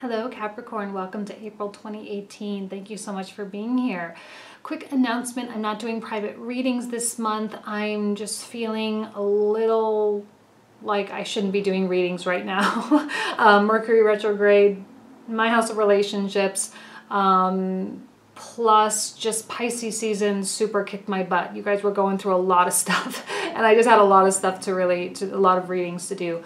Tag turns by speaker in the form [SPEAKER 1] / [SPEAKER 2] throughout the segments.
[SPEAKER 1] Hello Capricorn, welcome to April 2018. Thank you so much for being here. Quick announcement, I'm not doing private readings this month. I'm just feeling a little like I shouldn't be doing readings right now. Mercury retrograde, my house of relationships, plus just Pisces season super kicked my butt. You guys were going through a lot of stuff and I just had a lot of stuff a lot of readings to do.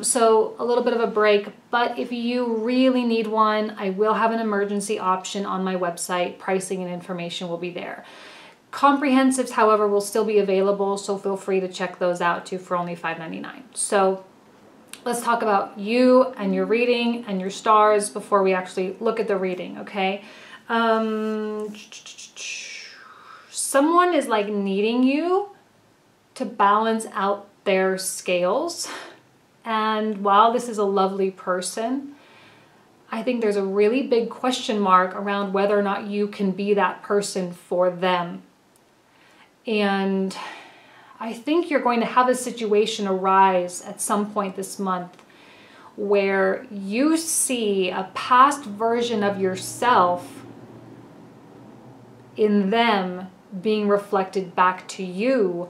[SPEAKER 1] So a little bit of a break, but if you really need one, I will have an emergency option on my website. Pricing and information will be there. Comprehensives, however, will still be available, so feel free to check those out too for only $5.99. So let's talk about you and your reading and your stars before we actually look at the reading, okay? Someone is like needing you to balance out their scales. And while this is a lovely person, I think there's a really big question mark around whether or not you can be that person for them. And I think you're going to have a situation arise at some point this month where you see a past version of yourself in them being reflected back to you,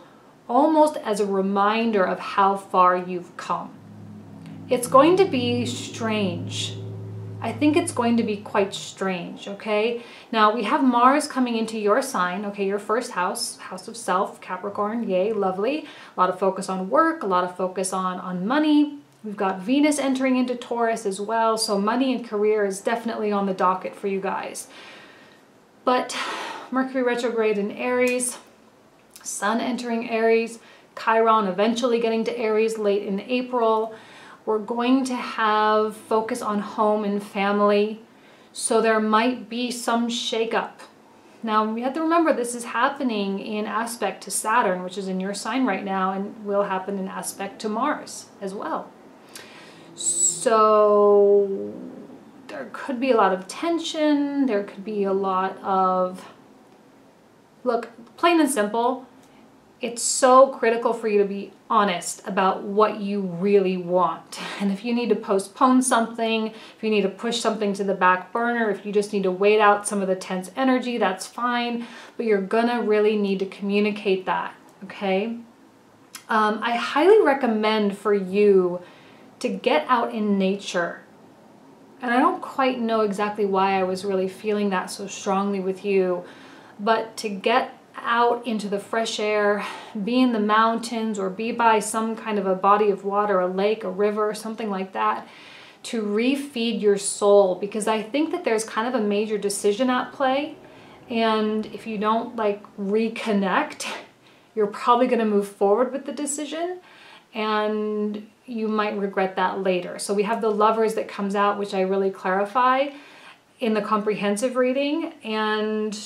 [SPEAKER 1] almost as a reminder of how far you've come. It's going to be strange. I think it's going to be quite strange, okay? Now, we have Mars coming into your sign, okay, your first house, house of self, Capricorn, yay, lovely. A lot of focus on work, a lot of focus on money. We've got Venus entering into Taurus as well, so money and career is definitely on the docket for you guys. But Mercury retrograde in Aries, Sun entering Aries, Chiron eventually getting to Aries late in April. We're going to have focus on home and family, so there might be some shakeup. Now, we have to remember this is happening in aspect to Saturn, which is in your sign right now, and will happen in aspect to Mars as well. So there could be a lot of tension, there could be a lot of, look, plain and simple, it's so critical for you to be honest about what you really want. And if you need to postpone something, if you need to push something to the back burner, if you just need to wait out some of the tense energy, that's fine. But you're gonna really need to communicate that, okay? I highly recommend for you to get out in nature. And I don't quite know exactly why I was really feeling that so strongly with you, but to get out into the fresh air, be in the mountains or be by some kind of a body of water, a lake, a river, something like that, to refeed your soul, because I think that there's kind of a major decision at play, and if you don't like reconnect, you're probably going to move forward with the decision and you might regret that later. So we have the Lovers that comes out, which I really clarify in the comprehensive reading, and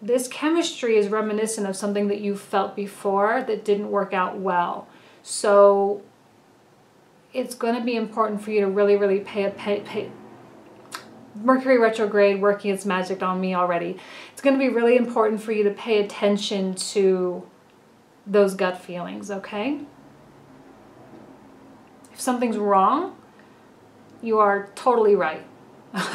[SPEAKER 1] this chemistry is reminiscent of something that you felt before that didn't work out well. So it's going to be important for you to really pay Mercury retrograde working its magic on me already. It's going to be really important for you to pay attention to those gut feelings, okay? If something's wrong, you are totally right.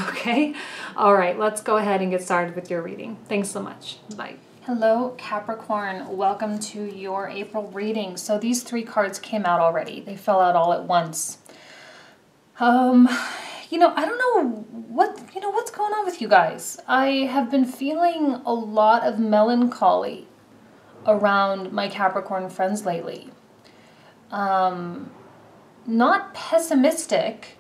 [SPEAKER 1] Okay? All right, let's go ahead and get started with your reading. Thanks so much. Bye. Hello, Capricorn. Welcome to your April reading. So these three cards came out already. They fell out all at once. You know, I don't know what's going on with you guys. I have been feeling a lot of melancholy around my Capricorn friends lately. Not pessimistic,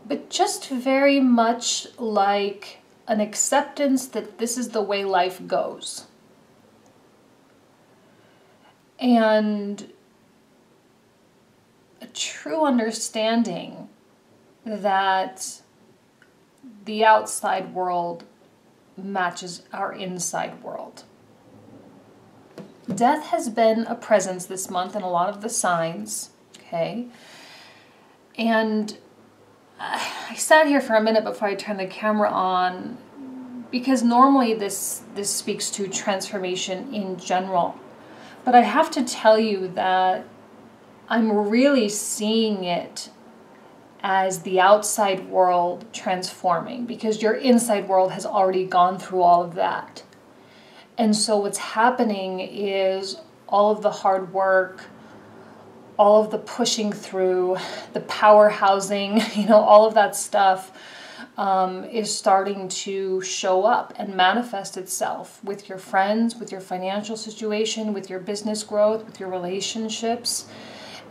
[SPEAKER 1] but just very much like an acceptance that this is the way life goes. And a true understanding that the outside world matches our inside world. Death has been a presence this month in a lot of the signs, okay? And I sat here for a minute before I turned the camera on because normally this speaks to transformation in general. But I have to tell you that I'm really seeing it as the outside world transforming, because your inside world has already gone through all of that. And so what's happening is all of the hard work, all of the pushing through, the power housing, all of that stuff is starting to show up and manifest itself with your friends, with your financial situation, with your business growth, with your relationships.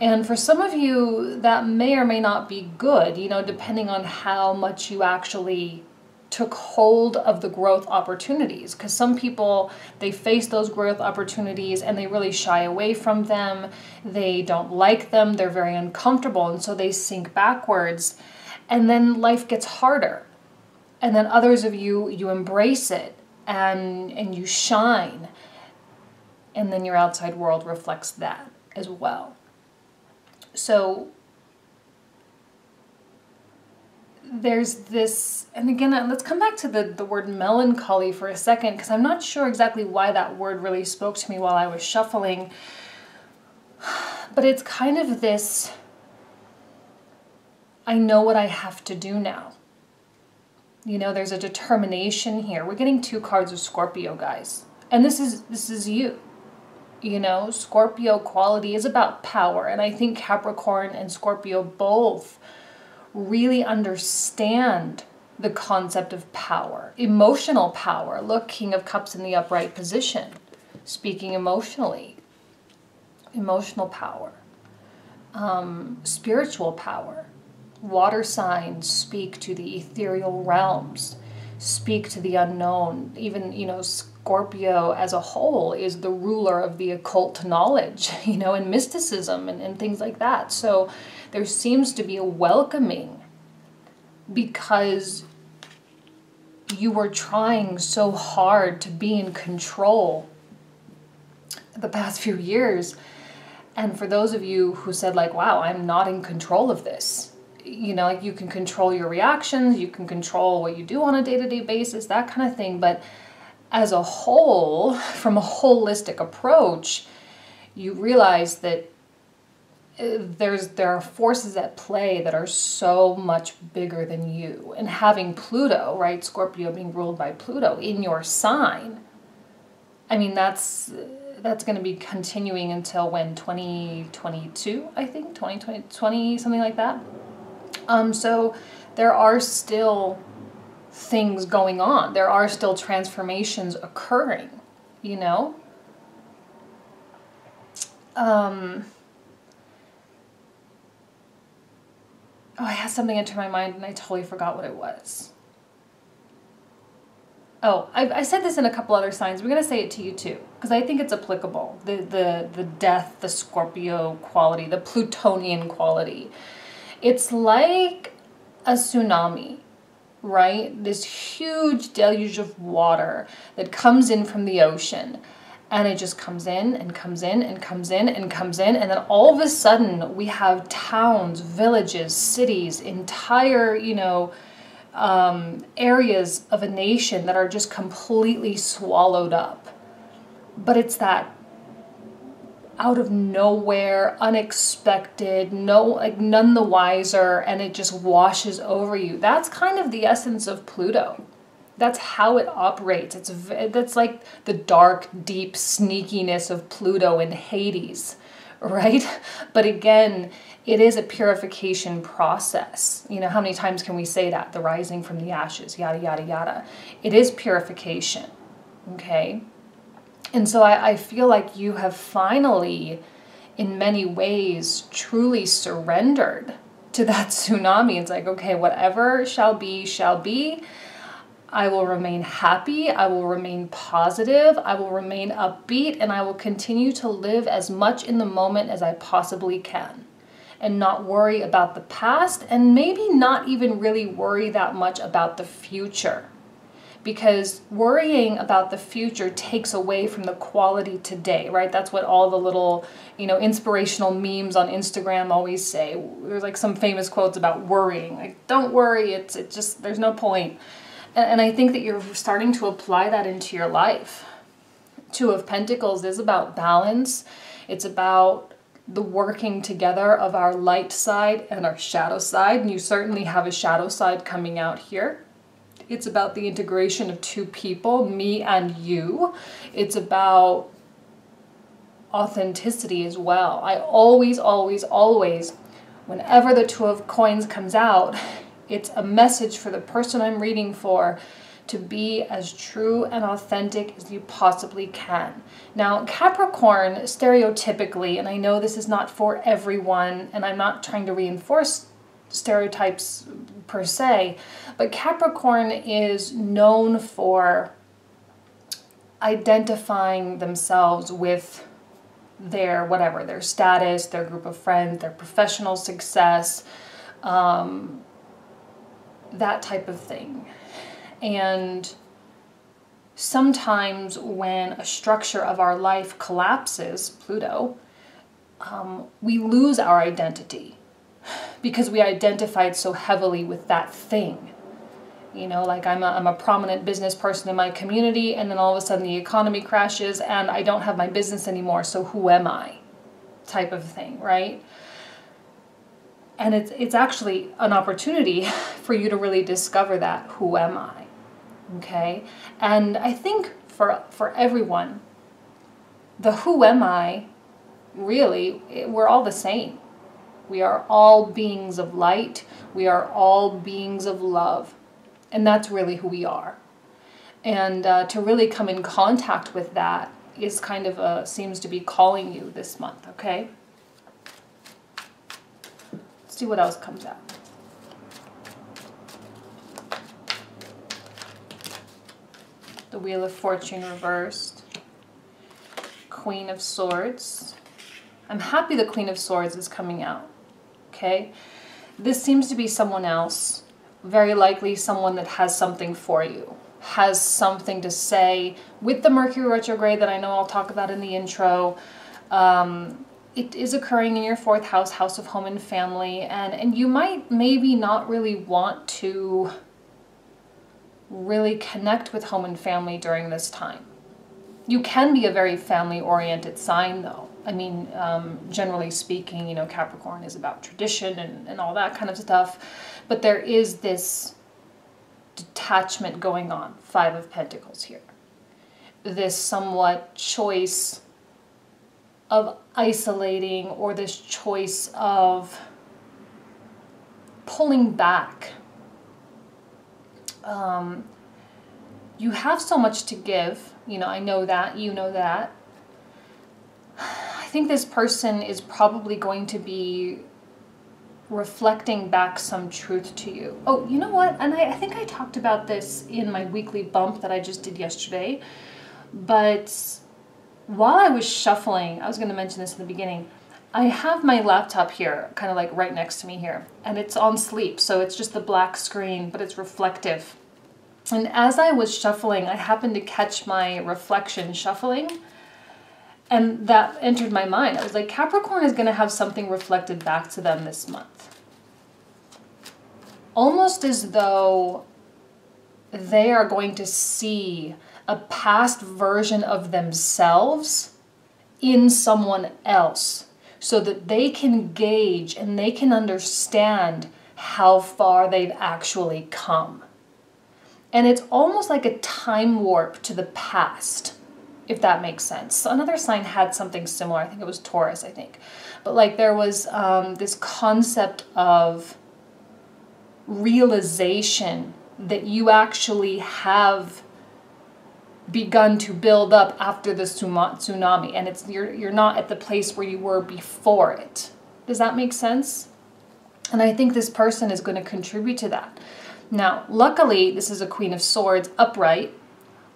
[SPEAKER 1] And for some of you, that may or may not be good, depending on how much you actually took hold of the growth opportunities. Because some people, they face those growth opportunities and they really shy away from them. They don't like them. They're very uncomfortable. And so they sink backwards. And then life gets harder. And then others of you, you embrace it and you shine. And then your outside world reflects that as well. So there's this, and again, let's come back to the word melancholy for a second, because I'm not sure exactly why that word really spoke to me while I was shuffling. But it's kind of this, I know what I have to do now. There's a determination here. We're getting 2 cards of Scorpio, guys. And this is you. Scorpio quality is about power. And I think Capricorn and Scorpio both really understand the concept of power, emotional power. Look, King of Cups in the upright position, speaking emotionally, emotional power, spiritual power. Water signs speak to the ethereal realms, speak to the unknown. Even, Scorpio as a whole is the ruler of the occult knowledge, and mysticism and things like that. So there seems to be a welcoming because you were trying so hard to be in control the past few years. And for those of you who said like, wow, I'm not in control of this, you can control your reactions, you can control what you do on a day-to-day basis, that kind of thing. But as a whole, from a holistic approach, you realize that there are forces at play that are so much bigger than you. And having Pluto, right, Scorpio being ruled by Pluto in your sign, I mean, that's going to be continuing until when? 2022, I think, 2020, something like that. So there are still things going on. There are still transformations occurring, Oh, I had something enter my mind and I totally forgot what it was. Oh, I said this in a couple other signs. We're going to say it to you too, because I think it's applicable. The death, the Scorpio quality, the Plutonian quality. It's like a tsunami, right? This huge deluge of water that comes in from the ocean. And it just comes in and comes in and comes in and comes in. And then all of a sudden we have towns, villages, cities, entire, areas of a nation that are just completely swallowed up. But it's that out of nowhere, unexpected, none the wiser, and it just washes over you. That's kind of the essence of Pluto. That's how it operates. That's like the dark, deep sneakiness of Pluto in Hades, right? But again, it is a purification process. How many times can we say that? The rising from the ashes, yada, yada, yada. It is purification, okay? And so I feel like you have finally, in many ways, truly surrendered to that tsunami. It's like, okay, whatever shall be, shall be. I will remain happy, I will remain positive, I will remain upbeat, and I will continue to live as much in the moment as I possibly can. And not worry about the past, and maybe not even really worry that much about the future. Because worrying about the future takes away from the quality today, right? That's what all the little, inspirational memes on Instagram always say. There's like some famous quotes about worrying. Like, don't worry, it's just, there's no point. And I think that you're starting to apply that into your life. Two of Pentacles is about balance. It's about the working together of our light side and our shadow side. And you certainly have a shadow side coming out here. It's about the integration of two people, me and you. It's about authenticity as well. I always, whenever the Two of Coins comes out, it's a message for the person I'm reading for to be as true and authentic as you possibly can. Now, Capricorn, stereotypically, and I know this is not for everyone, and I'm not trying to reinforce stereotypes per se, but Capricorn is known for identifying themselves with their whatever, their status, their group of friends, their professional success, that type of thing. And sometimes when a structure of our life collapses, Pluto, we lose our identity because we identified so heavily with that thing. You know, like I'm a prominent business person in my community, and then all of a sudden the economy crashes and I don't have my business anymore, so who am I? Type of thing, right? And it's actually an opportunity for you to really discover that, who am I? Okay? And I think for everyone, the who am I, really, we're all the same. We are all beings of light. We are all beings of love. And that's really who we are. And to really come in contact with that is kind of seems to be calling you this month, okay? Let's see what else comes out. The Wheel of Fortune reversed. Queen of Swords. I'm happy the Queen of Swords is coming out, okay? This seems to be someone else. Very likely someone that has something for you, has something to say. With the Mercury retrograde that I know I'll talk about in the intro, it is occurring in your 4th house, house of home and family, and you might maybe not really want to really connect with home and family during this time. You can be a very family-oriented sign though. I mean, generally speaking, you know, Capricorn is about tradition and all that kind of stuff. But there is this detachment going on, 5 of Pentacles here. This somewhat choice of isolating, or this choice of pulling back. You have so much to give. You know, I know that, you know that. I think this person is probably going to be reflecting back some truth to you. Oh, you know what? And I think I talked about this in my weekly bump that I just did yesterday. But while I was shuffling, I was going to mention this in the beginning, I have my laptop here, kind of like right next to me here, and it's on sleep. So it's just the black screen, but it's reflective. And as I was shuffling, I happened to catch my reflection shuffling. And that entered my mind. I was like, Capricorn is going to have something reflected back to them this month. Almost as though they are going to see a past version of themselves in someone else, so that they can gauge and they can understand how far they've actually come. And it's almost like a time warp to the past, if that makes sense. So another sign had something similar. I think it was Taurus, I think. But like there was this concept of realization that you actually have begun to build up after the tsunami. And it's you're not at the place where you were before it. Does that make sense? And I think this person is going to contribute to that. Now, luckily, this is a Queen of Swords upright.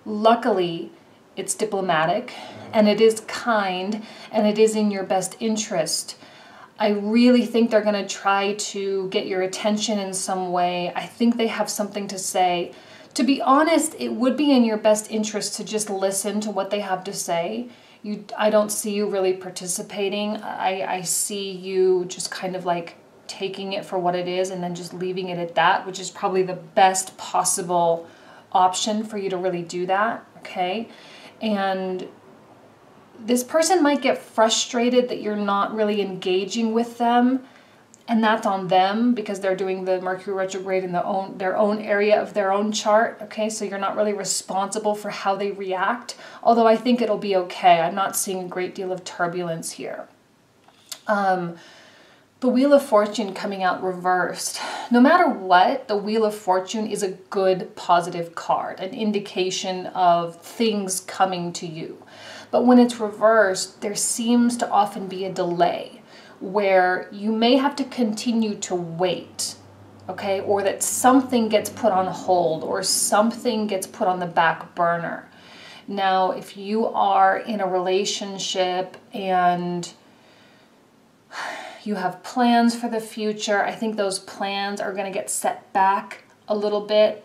[SPEAKER 1] Luckily, it's diplomatic, and it is kind, and it is in your best interest. I really think they're going to try to get your attention in some way. I think they have something to say. To be honest, it would be in your best interest to just listen to what they have to say. I don't see you really participating. I see you just kind of like taking it for what it is and then just leaving it at that, which is probably the best possible option for you to really do that, okay? And this person might get frustrated that you're not really engaging with them, and that's on them because they're doing the Mercury retrograde in their own area of their own chart. Okay, so you're not really responsible for how they react, although I think it'll be okay. I'm not seeing a great deal of turbulence here. The Wheel of Fortune coming out reversed. No matter what, the Wheel of Fortune is a good, positive card, an indication of things coming to you. But when it's reversed, there seems to often be a delay where you may have to continue to wait, okay? Or that something gets put on hold or something gets put on the back burner. Now, if you are in a relationship and you have plans for the future, I think those plans are going to get set back a little bit.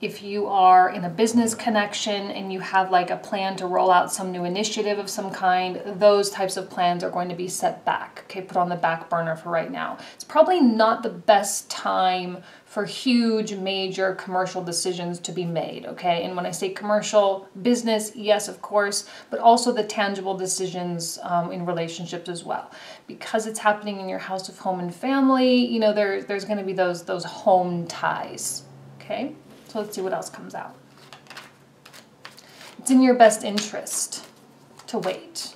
[SPEAKER 1] If you are in a business connection and you have like a plan to roll out some new initiative of some kind, those types of plans are going to be set back, okay, put on the back burner for right now. It's probably not the best time for huge, major commercial decisions to be made, okay? And when I say commercial, business, yes, of course, but also the tangible decisions in relationships as well. Because it's happening in your house of home and family, you know, there's going to be those home ties, okay? So let's see what else comes out. It's in your best interest to wait.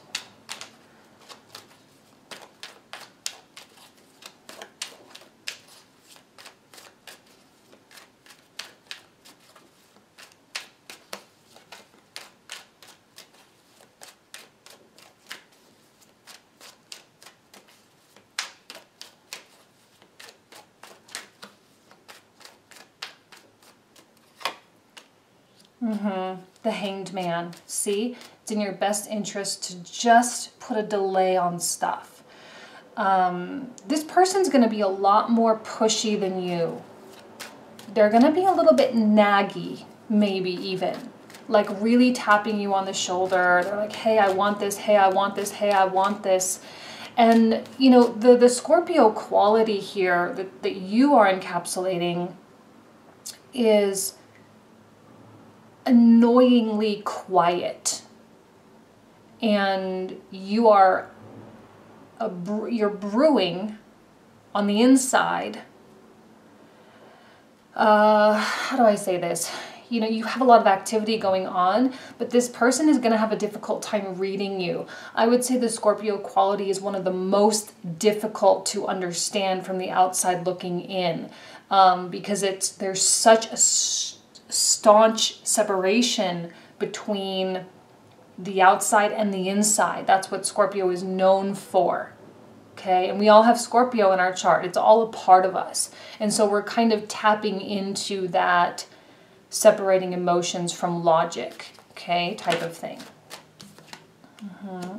[SPEAKER 1] The Hanged Man. See, it's in your best interest to just put a delay on stuff. This person's going to be a lot more pushy than you. They're going to be a little bit naggy, maybe even. Like really tapping you on the shoulder. They're like, hey, I want this. Hey, I want this. Hey, I want this. And, you know, the Scorpio quality here that you are encapsulating is annoyingly quiet, and you're brewing on the inside. How do I say this? You know, you have a lot of activity going on, but this person is going to have a difficult time reading you. I would say the Scorpio quality is one of the most difficult to understand from the outside looking in, because there's such a staunch separation between the outside and the inside. That's what Scorpio is known for. Okay, and we all have Scorpio in our chart. It's all a part of us. And so we're kind of tapping into that separating emotions from logic, okay, type of thing.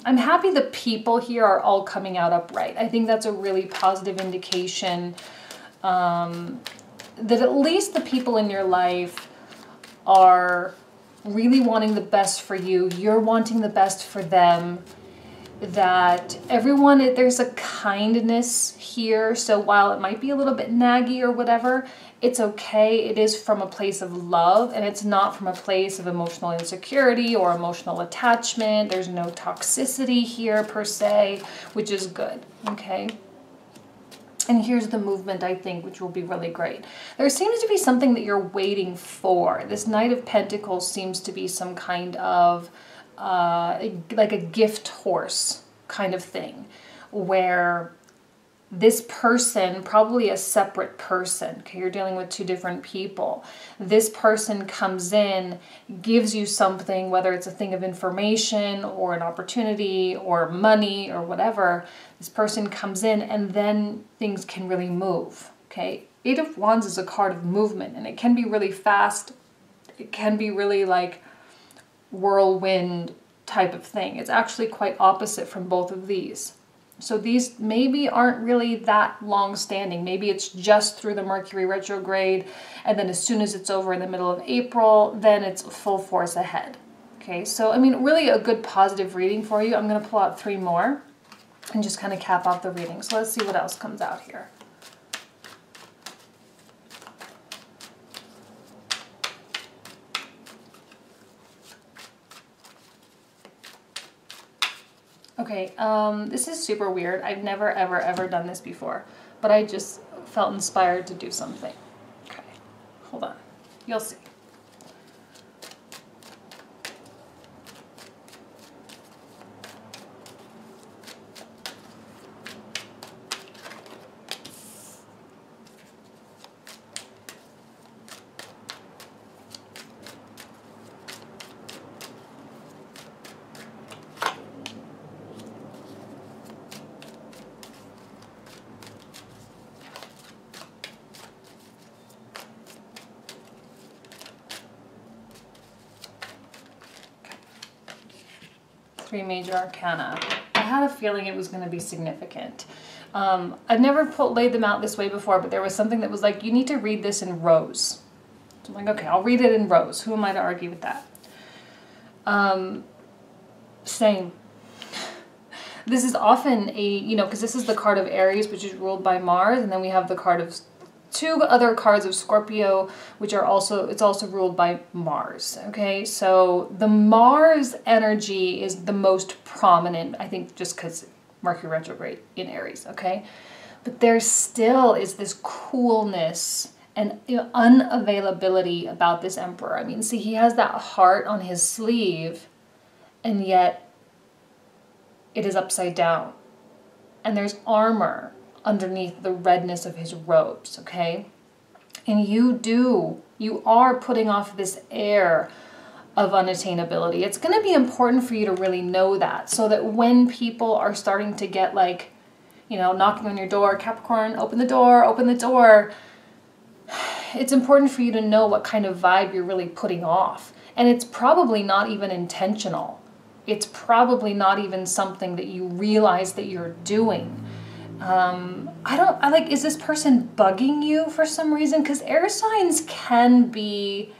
[SPEAKER 1] I'm happy the people here are all coming out upright. I think that's a really positive indication that at least the people in your life are really wanting the best for you. You're wanting the best for them. That everyone, there's a kindness here. So while it might be a little bit naggy or whatever, it's okay. It is from a place of love, and it's not from a place of emotional insecurity or emotional attachment. There's no toxicity here per se, which is good, okay? And here's the movement, I think, which will be really great. There seems to be something that you're waiting for. This Knight of Pentacles seems to be some kind of like a gift horse kind of thing, where this person, probably a separate person, okay, you're dealing with two different people. This person comes in, gives you something, whether it's a thing of information or an opportunity or money or whatever. This person comes in and then things can really move, okay? Eight of Wands is a card of movement, and it can be really fast. It can be really like whirlwind type of thing. It's actually quite opposite from both of these. So these maybe aren't really that long standing. Maybe it's just through the Mercury retrograde, and then as soon as it's over in the middle of April, then it's full force ahead. Okay, so I mean, really a good positive reading for you. I'm going to pull out 3 more and just kind of cap off the reading. So let's see what else comes out here. Okay, this is super weird. I've never, ever, ever done this before, but I just felt inspired to do something. Okay, hold on. You'll see. Three major arcana. I had a feeling it was going to be significant. I've never laid them out this way before, but there was something that was like, you need to read this in rows. So I'm like, okay, I'll read it in rows. Who am I to argue with that? Same. This is often because this is the card of Aries, which is ruled by Mars, and then we have the card of two other cards of Scorpio, which are also ruled by Mars. Okay, so the Mars energy is the most prominent, I think, just because Mercury retrograde in Aries. Okay, but there still is this coolness and unavailability about this Emperor. I mean, see, he has that heart on his sleeve, and yet it is upside down, and there's armor underneath the redness of his robes, okay? And you are putting off this air of unattainability. It's going to be important for you to really know that, so that when people are starting to get like, knocking on your door, Capricorn, open the door, it's important for you to know what kind of vibe you're really putting off. And it's probably not even intentional. It's probably not even something that you realize that you're doing. Is this person bugging you for some reason? Because air signs can be,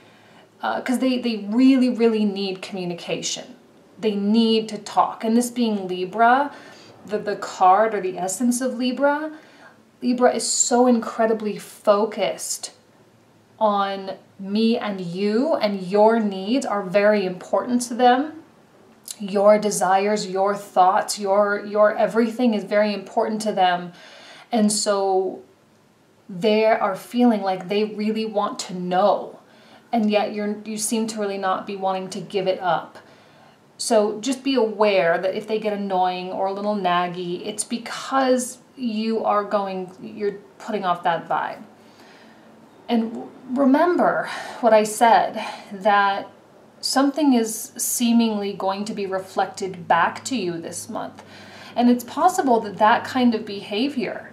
[SPEAKER 1] because they really, really need communication. They need to talk. And this being Libra, the card or the essence of Libra is so incredibly focused on me and you, and your needs are very important to them. Your desires, your thoughts, your everything is very important to them. And so they are feeling like they really want to know. And yet you seem to really not be wanting to give it up. So just be aware that if they get annoying or a little naggy, it's because you're putting off that vibe. And remember what I said, that something is seemingly going to be reflected back to you this month. And it's possible that that kind of behavior,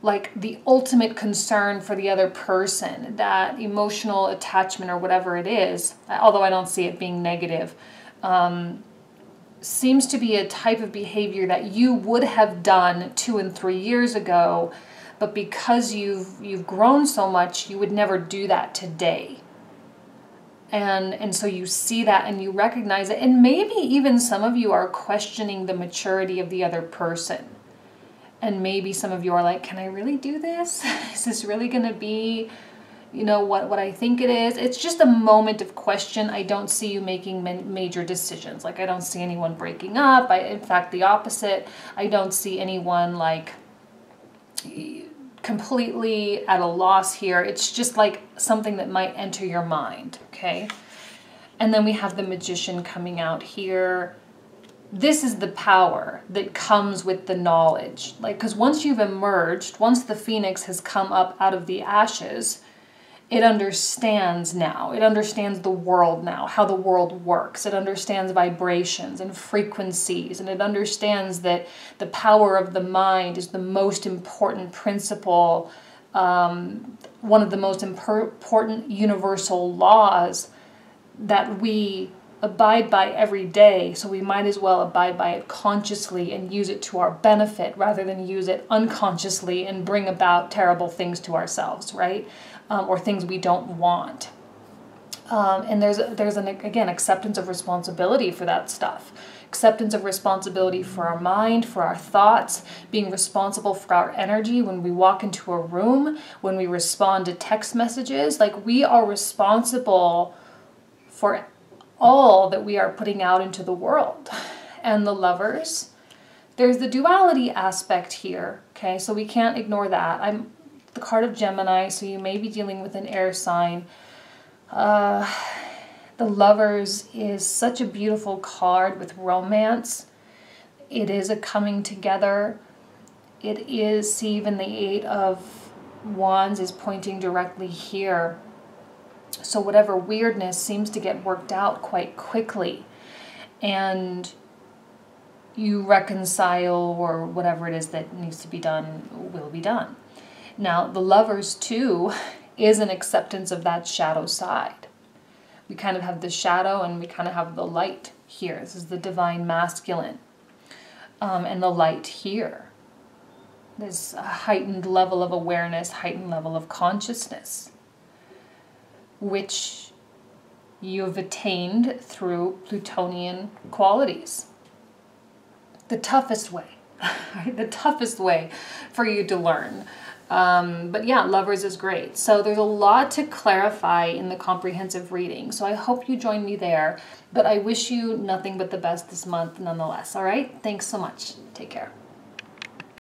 [SPEAKER 1] like the ultimate concern for the other person, that emotional attachment or whatever it is, although I don't see it being negative, seems to be a type of behavior that you would have done 2 and 3 years ago, but because you've grown so much, you would never do that today. And so you see that and you recognize it. And maybe even some of you are questioning the maturity of the other person. And maybe some of you are like, can I really do this? Is this really going to be, what I think it is? It's just a moment of question. I don't see you making major decisions. Like, I don't see anyone breaking up. In fact, the opposite. I don't see anyone like completely at a loss here. It's just like something that might enter your mind, okay? And then we have the Magician coming out here. This is the power that comes with the knowledge. Like, because once you've emerged, once the phoenix has come up out of the ashes, it understands now. It understands the world now, how the world works. It understands vibrations and frequencies, and it understands that the power of the mind is the most important principle, one of the most important universal laws that we abide by every day. So we might as well abide by it consciously and use it to our benefit rather than use it unconsciously and bring about terrible things to ourselves, right? Or things we don't want. And there's again, acceptance of responsibility for that stuff. Acceptance of responsibility for our mind, for our thoughts, being responsible for our energy when we walk into a room, when we respond to text messages. Like, we are responsible for all that we are putting out into the world. and the Lovers. There's the duality aspect here, okay? So we can't ignore that. I'm the card of Gemini, so you may be dealing with an air sign. The Lovers is such a beautiful card with romance. It is a coming together. It is, see, even the Eight of Wands is pointing directly here. So whatever weirdness seems to get worked out quite quickly. And you reconcile, or whatever it is that needs to be done will be done. Now, the Lovers too is an acceptance of that shadow side. We kind of have the shadow and we kind of have the light here. This is the divine masculine. And the light here. There's a heightened level of awareness, heightened level of consciousness, which you've attained through Plutonian qualities. The toughest way, right? The toughest way for you to learn. But yeah, Lovers is great. So there's a lot to clarify in the comprehensive reading. So I hope you join me there. But I wish you nothing but the best this month nonetheless. All right? Thanks so much. Take care.